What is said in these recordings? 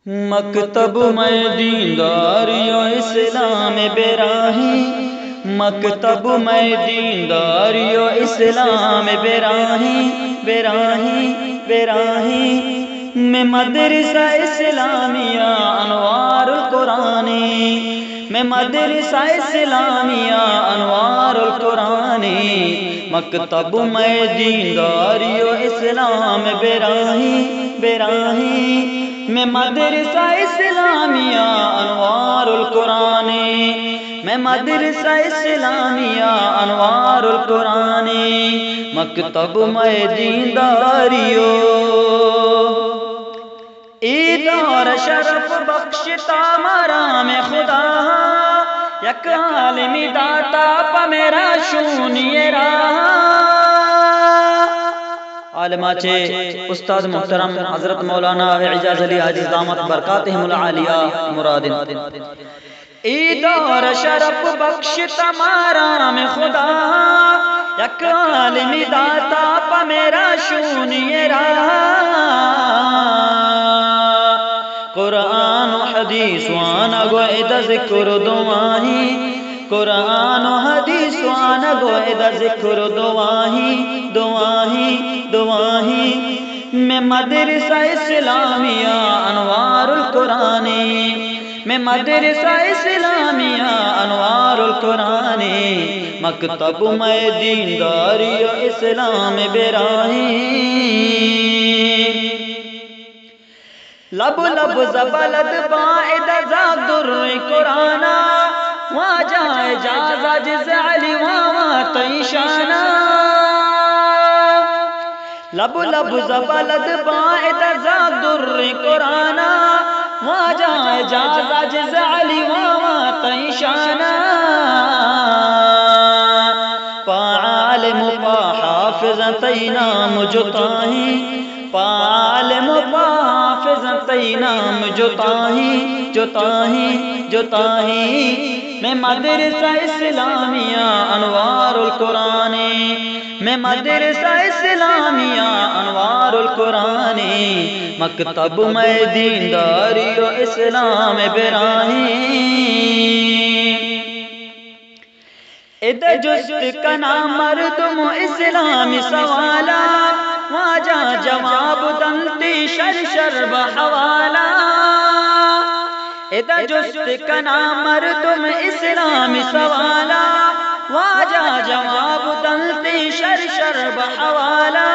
مکتب میں دینداری و اسلام براہی، مکتب میں دینداری و اسلام براہی، براہی براہی میں مدرسہ اسلامیہ انوار القرآنی، میں مدرسہ اسلامیہ انوار القرآنی، مکتب میں دینداری و اسلام براہی، براہی میں مدرسہ اسلامیہ انوار القرآنی، میں مدرسہ اسلامیہ انوار القرآنی، مکتب میں دینداریو عید اور شرف بخشتا مرام خدا، یک عالمی داتا پا میرا شونی راہ۔ عالماچے استاد محترم حضرت مولانا اعجاز علی عاجز دامت برکاتہم العالیہ مرادن۔ عید اور شرف بخشتا مرام خدا، یک عالمی داتا پا میرا شونی راہ، قرآن و حدیث وانا گوئد ذکر دعاہی، قرآن و حدیث وانا گوئد ذکر دعاہی، دعاہی دعاہی میں مدرسہ اسلامیہ انوار القرآنی، میں مدرسہ اسلامیہ انوار القرآنی، مکتب میں دینداری و اسلام براہی، لب لب زبلد باعد زاد در قرآنا، واجہ اجازہ جز علی واما تیشانا، لب لب زبلد باعد زاد در قرآنا، واجہ اجازہ جز علی واما تیشانا، پا عالم پا حافظ تینام جتاہی، پا عالم پا حافظ تینام جتاہی، جتاہی جتاہی میں مدرسہ اسلامیہ انوار القرآنی، میں مدرسہ اسلامیہ انوار القرآنی، مکتب میں دینداری و اسلام براہی، ادھر جست کنا مردم اسلامی سوالا، واجہ جواب دنتی شر شر بحوالا، ادھر جست کنا مردم اسلامی سوالا، واجہ جواب دنتی شر شر بحوالا،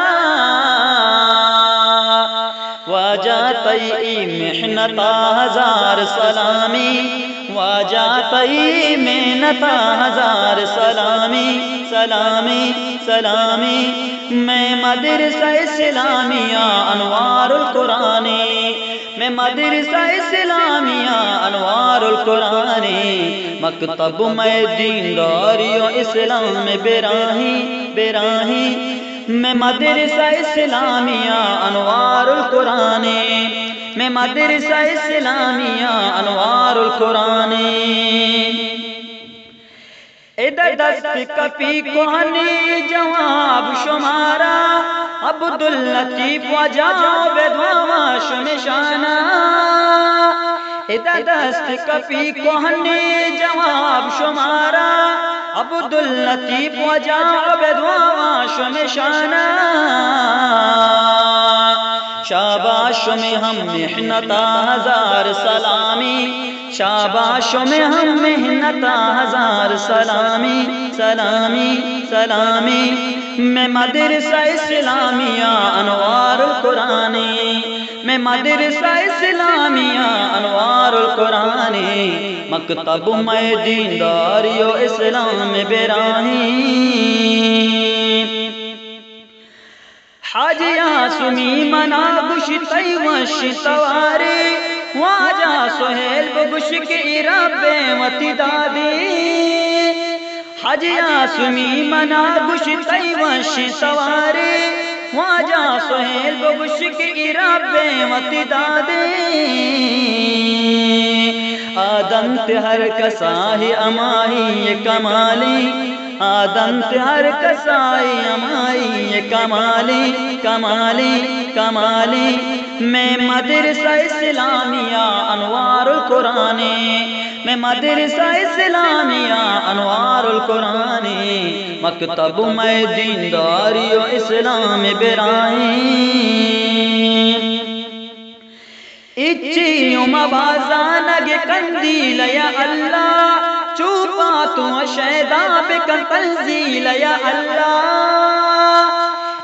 واجہ تئی محنتا ہزار سلامی، واجہ تئی محنتا ہزار سلامی، سلامی سلامی میں مدرسہ اسلامیہ انوار القرآنی، میں مدرسہ اسلامیہ انوار القرآنی، مکتب میں دینداری و اسلام براہی، براہی میں مدرسہ اسلامیہ انوار القرآنی، میں مدرسہ اسلامیہ انوار القرآنی، ادھر دست کپی کوہنی جواب شمارا، عبداللطیف وجاؤ بدواما شمشانا، ادھر دست کپی کوہنی جواب شمارا، عبداللطیف وجاؤ بدواما شمشانا، شاباش میں ہم محنتا ہزار سلامی، شاباش میں ہم محنتا ہزار سلامی، سلامی سلامی میں مدرسہ اسلامیہ انوار القرآنی، میں مدرسہ اسلامیہ انوار القرآنی، مکتب میں دینداری و اسلام براہی، حاجی آسمی منا گشتی وش سواری، واجہ سہیل بگش کی رب وتی دادی، حاجی آسمی منا گشتی وش سواری، واجہ سہیل بگش کی رب وتی دادی، آدم تہر کساہی اماہی کمالی، آدم تے ہر کسائی امائی کمالی کمالی کمالی میں مدرسہ اسلامیہ انوار القرآن میں مدرسہ اسلامیہ انوار القرآن مکتب میں دینداری و اسلام براہیم اچھیوم بازانگ کندیل یا اللہ چوپا تو شیدا بکن تنزیل یا اللہ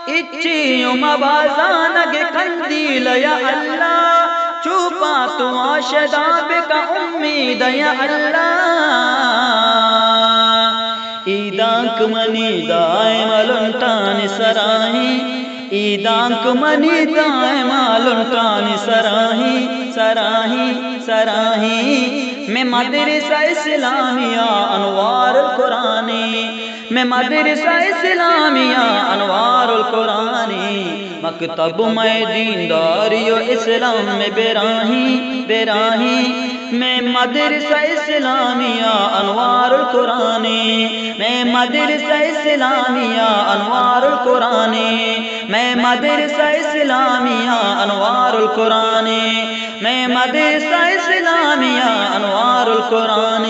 اچھیوم بازانگ کندیل یا اللہ چوپا تو شیدا بکن امید یا اللہ ایدانک منی دائم لنٹان سراہی ایدانک منی دائم لنٹان سراہی سراہی سراہی میں مدرسہ اسلامیہ انوار القرآن میں مدرسہ اسلامیہ انوار القرآن مکتب میں دینداری و اسلام میں براہی براہی میں مدرسہ اسلامیہ انوار القرآن میں مدرسہ اسلامیہ انوار القرآن میں مدرسہ اسلامیہ انوار القرآن میں مدرسہ اسلامیہ انوار القرآن